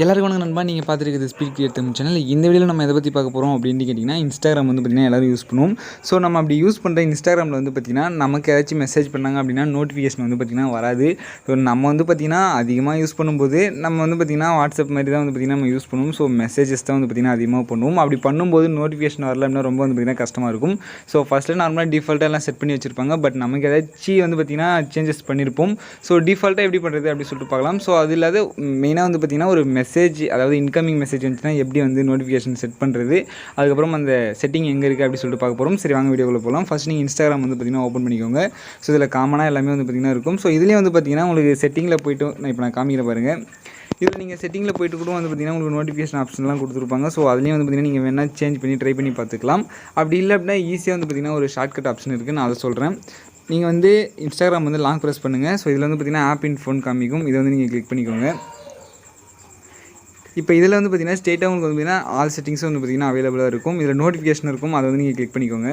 எல்லாருக்கும் வணக்கம் நண்பா. நீங்கள் பார்த்துருக்குது ஸ்பீட் கிரியேட் தமிழ் சேனல். இந்த வீடியோவில் நம்ம எதை பற்றி பார்க்க போகிறோம் அப்படின்னு கேட்டிங்கன்னா, இன்ஸ்டாகிராம் வந்து பார்த்திங்கன்னா எல்லோரும் யூஸ் பண்ணுவோம். ஸோ நம்ம அப்படி யூஸ் பண்ணுற இன்ஸ்டாகிராமில் வந்து பார்த்திங்கன்னா நமக்கு ஏதாச்சும் மெசேஜ் பண்ணாங்க அப்படின்னா நோட்டிஃபிகேஷன் வந்து பார்த்திங்கன்னா வராது. ஸோ நம்ம வந்து பார்த்திங்கன்னா அதிகமாக யூஸ் பண்ணும்போது நம்ம வந்து பார்த்திங்கன்னா வாட்ஸ்அப் மாதிரி தான் வந்து பார்த்திங்கன்னா நம்ம யூஸ் பண்ணுவோம். ஸோ மெசேஜஸ் தான் வந்து பார்த்திங்கன்னா அதிகமாக பண்ணுவோம். அப்படி பண்ணும்போது நோட்டிஃபிகேஷன் வரல அப்படின்னா ரொம்ப வந்து பார்த்திங்கன்னா கஷ்டமாக இருக்கும். ஸோ ஃபஸ்ட்டு நார்மலாக டிஃபால்ட்டாக எல்லாம் செட் பண்ணி வச்சுருப்பாங்க. பட் நமக்கு ஏதாச்சும் வந்து பார்த்திங்கன்னா சேஞ்சஸ் பண்ணியிருப்போம். ஸோ டிஃபால்ட்டாக எப்படி பண்ணுறது அப்படி சொல்லிட்டு பார்க்கலாம். ஸோ அது இல்லாத மெயினாக வந்து பார்த்திங்கன்னா ஒரு மெசேஜ், அதாவது இன்கமிங் மெசேஜ் வந்துச்சுன்னா எப்படி வந்து நோட்டிஃபிகேஷன் செட் பண்ணுறது, அதுக்கப்புறம் அந்த செட்டிங் எங்கே இருக்குது அப்படி சொல்லிட்டு பார்க்க போகிறோம். சரி, வாங்க வீடியோக்குள்ள போகலாம். ஃபஸ்ட் நீங்கள் இன்ஸ்டாகிராம் வந்து பார்த்திங்கன்னா ஓப்பன் பண்ணிக்கோங்க. ஸோ இதில் காமனாக எல்லாமே வந்து பார்த்திங்கன்னா இருக்கும். ஸோ இதுலேயே வந்து பார்த்திங்கன்னா உங்களுக்கு செட்டிங்கில் போய்ட்டு நான் காமிக்கிற பாருங்கள். இதில் நீங்கள் செட்டிங்கில் போய்ட்டு கூட வந்து பார்த்திங்கன்னா உங்களுக்கு நோட்டிஃபிகேஷன் ஆப்ஷன்லாம் கொடுத்துருப்பாங்க. ஸோ அதுலேயும் வந்து பார்த்திங்கன்னா நீங்கள் வேணால் சேஞ்ச் பண்ணி ட்ரை பண்ணி பார்த்துக்கலாம். அப்படி இல்லை அப்படின்னா ஈஸியாக வந்து பார்த்திங்கன்னா ஒரு ஷார்ட்கட் ஆப்ஷன் இருக்குது, நான் அதை சொல்கிறேன். நீங்கள் வந்து இன்ஸ்டாகிராம் வந்து லாங் ப்ரெஸ் பண்ணுங்கள். ஸோ இதில் வந்து பார்த்திங்கன்னா ஆப் இன் ஃபோன் காமிக்கும். இதை வந்து நீங்கள் கிளிக் பண்ணிக்கோங்க. இப்போ இதில் வந்து பார்த்திங்கன்னா ஸ்டேட்டாக உங்களுக்கு வந்து பார்த்திங்கன்னா ஆல் செட்டிங்ஸும் வந்து பார்த்திங்கன்னா அவைலபிளாக இருக்கும். இதில் நோட்டிஃபிகேஷன் இருக்கும், அதை வந்து நீங்கள் கிளிக் பண்ணிக்கோங்க.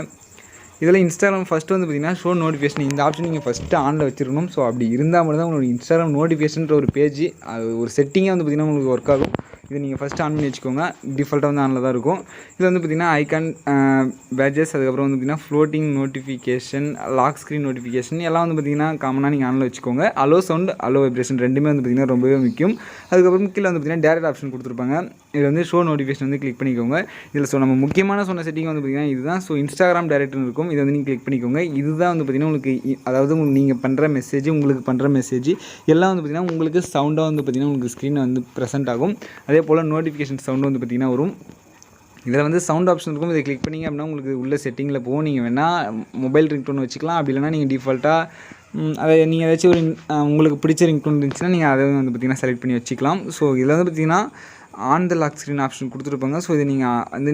இதில் இன்ஸ்டாகிராம் ஃபஸ்ட்டு வந்து பார்த்திங்கன்னா ஷோ நோட்டிஃபிகேஷன், இந்த ஆப்ஷன் நீங்கள் ஃபஸ்ட்டு ஆனில் வச்சிருக்கணும். ஸோ அப்படி இருந்தால் மட்டும் தான் உங்களுக்கு இன்ஸ்டாகிராம் நோட்டிஃபிகேஷன்ற ஒரு பேஜ், அது ஒரு செட்டிங்கே வந்து பார்த்திங்கன்னா உங்களுக்கு ஒர்க் ஆகும். இதை நீங்கள் ஃபஸ்ட்டு ஆன் பண்ணி வச்சுக்கோங்க. டிஃபால்ட்டாக வந்து ஆனில் தான் இருக்கும். இதில் வந்து பார்த்திங்கன்னா ஐகான், பேட்ஜஸ், அதுக்கப்புறம் வந்து பார்த்திங்கன்னா floating notification, lock screen notification எல்லாம் வந்து பார்த்திங்கன்னா காமனாக நீங்கள் ஆனில் வச்சுக்கோங்க. அலோ சவுண்ட், அலோ வைப்ரேஷன் ரெண்டுமே வந்து பார்த்திங்கன்னா ரொம்பவே முக்கியம். அதுக்கப்புறம் கீழே வந்து பார்த்திங்கன்னா டேரக்ட் ஆப்ஷன் கொடுத்துருப்பாங்க. இதில் வந்து ஷோ நோட்டிஃபிகேஷன் வந்து கிளிக் பண்ணிக்கோங்க. இதில் ஸோ நம்ம முக்கியமான சொன்ன செட்டிங் வந்து பார்த்திங்கன்னா இதுதான். ஸோ இன்ஸ்டாகிராம் டேரக்ட்னு இருக்கும், இதை வந்து நீங்கள் கிளிக் பண்ணிக்கோங்க. இதுதான் வந்து பார்த்திங்கன்னா உங்களுக்கு, அதாவது நீங்கள் பண்ணுற மெசேஜ், உங்களுக்கு பண்ணுற மெசேஜ் எல்லாம் வந்து பார்த்திங்கன்னா உங்களுக்கு சவுண்டாக வந்து பார்த்திங்கன்னா உங்களுக்கு ஸ்க்ரீனில் வந்து ப்ரெசென்ட் ஆகும். அதே போல் நோட்டிஃபிகேஷன் சவுண்டு வந்து பார்த்திங்கன்னா வரும். இதில் வந்து சவுண்ட் ஆப்ஷன் இருக்கும். இதை கிளிக் பண்ணிங்க அப்படின்னா உங்களுக்கு உள்ள செட்டிங்கில் போகும். நீங்கள் வேணால் மொபைல் ரிங்டோன் வச்சுக்கலாம். அப்படி இல்லைனா நீங்கள் டிஃபால்ட்டாக அதை நீங்கள் ஏதாச்சும் ஒரு உங்களுக்கு பிடிச்ச ரிங்டோன் இருந்துச்சுன்னா நீங்கள் அதை வந்து பார்த்திங்கன்னா செலக்ட் பண்ணி வச்சுக்கலாம். ஸோ இதில் வந்து பார்த்திங்கன்னா on the lock screen option கொடுத்துருப்பாங்க. ஸோ இது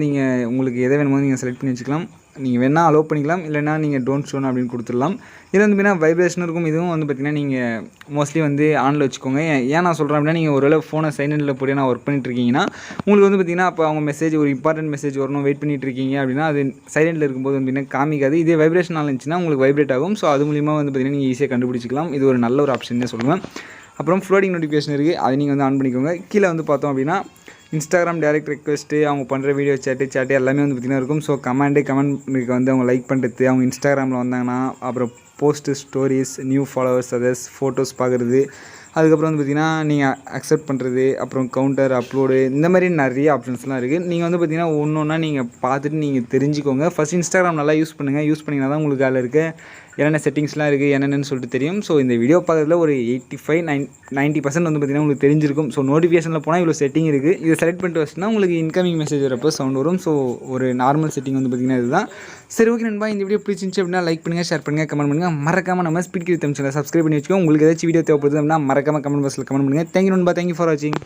நீங்கள் உங்களுக்கு எதை வேணுமோ நீங்கள் செலக்ட் பண்ணி வச்சுக்கலாம். நீங்கள் வேணால் அலோவ் பண்ணிக்கலாம், இல்லைனா நீங்கள் டோன்ட் ஷோன் அப்படின்னு கொடுத்துடலாம். இதில் வந்து பார்த்திங்கன்னா வைப்ரேஷன் இருக்கும். இதுவும் வந்து பார்த்திங்கன்னா நீங்கள் மோஸ்ட்லி வந்து ஆனில் வச்சுக்கோங்க. ஏன் நான் சொல்கிறேன் அப்படின்னா, நீங்கள் ஒரு ஃபோனை சைலண்டில் போட்டு நான் ஒர்க் பண்ணிட்டு இருக்கீங்கன்னா உங்களுக்கு வந்து பார்த்திங்கன்னா அப்போ அவங்க மெசேஜ், ஒரு இம்பார்ட்டன்ட் மெசேஜ் வரணும், வெயிட் பண்ணிட்டு இருக்கீங்க அப்படின்னா அது சைலண்டில் இருக்கும்போது வந்து பார்த்திங்கன்னா காமிக்காது. இதே வைப்ரேஷன் இருந்துச்சுன்னா உங்களுக்கு வைப்ரேட் ஆகும். ஸோ அது மூலிமா வந்து பார்த்திங்கன்னா நீங்கள் ஈஸியாக கண்டுபிடிச்சிக்கலாம். இது ஒரு நல்ல ஒரு ஆப்ஷன் சொல்லுவேன். அப்புறம் ஃப்ளோட்டிங் நோட்டிஃபிகேஷன் இருக்குது, அதை நீங்கள் வந்து ஆன் பண்ணிக்கோங்க. கீழே வந்து பார்த்தோம் அப்படின்னா இன்ஸ்டாகிராம் டேரக்ட் ரெக்வெஸ்ட்டு, அவங்க பண்ணுற வீடியோ சேட்டு எல்லாமே வந்து பார்த்திங்கன்னா இருக்கும். ஸோ கமெண்ட்டுக்கு வந்து அவங்க லைக் பண்ணுறது, அவங்க இன்ஸ்டாகிராமில் வந்தாங்கன்னா, அப்புறம் post, stories, new followers, others, photos பார்க்குறது, அதுக்கப்புறம் வந்து பார்த்திங்கன்னா நீங்கள் அக்செப்ட் பண்ணுறது, அப்புறம் கவுண்டர், அப்லோடு, இந்த மாதிரி நிறைய ஆப்ஷன்ஸ்லாம் இருக்குது. நீங்கள் வந்து பார்த்திங்கன்னா ஒன்று ஒன்றா நீங்கள் பார்த்துட்டு நீங்கள் தெரிஞ்சுக்கோங்க. ஃபஸ்ட் இன்ஸ்டாகிராம் நல்லா யூஸ் பண்ணுங்கள். யூஸ் பண்ணிங்கன்னா தான் உங்களுக்கு அதில் இருக்க என்னென்ன செட்டிங்ஸ்லாம் இருக்குது என்னென்னு சொல்லிட்டு தெரியும். ஸோ இந்த வீடியோ பார்க்குறதுல ஒரு 85-90% வந்து பார்த்திங்கன்னா உங்களுக்கு தெரிஞ்சிருக்கும். ஸோ நோட்டிஃபிகேஷனில் போனால் இவ்வளோ செட்டிங் இருக்குது. இதை செலக்ட் பண்ணிட்டு வச்சுன்னா உங்களுக்கு இன்கமிங் மெசேஜ் வரப்போ சவுண்ட் வரும். ஸோ ஒரு நார்மல் செட்டிங் வந்து பார்த்திங்கன்னா இதுதான். சரி, ஓகே நண்பா, இந்த வீடியோ பிடிச்சிருந்துச்சு அப்படின்னா லைக் பண்ணுங்கள், ஷேர் பண்ணுங்கள், கமெண்ட் பண்ணுங்கள். மறக்காமல் நம்ம ஸ்பீட் கிரியேட் தமிழ் சேனலை சப்ஸ்கிரைப் பண்ணி வச்சுக்கோங்க. உங்களுக்கு ஏதாச்சும் வீடியோ தேவைப்படுது அப்படின்னா மறக்காமல் கமெண்ட் பாக்ஸில் கமெண்ட் பண்ணுங்கள். தேங்க்யூ நண்பா, தேங்க்யூ ஃபார் வாட்சிங்.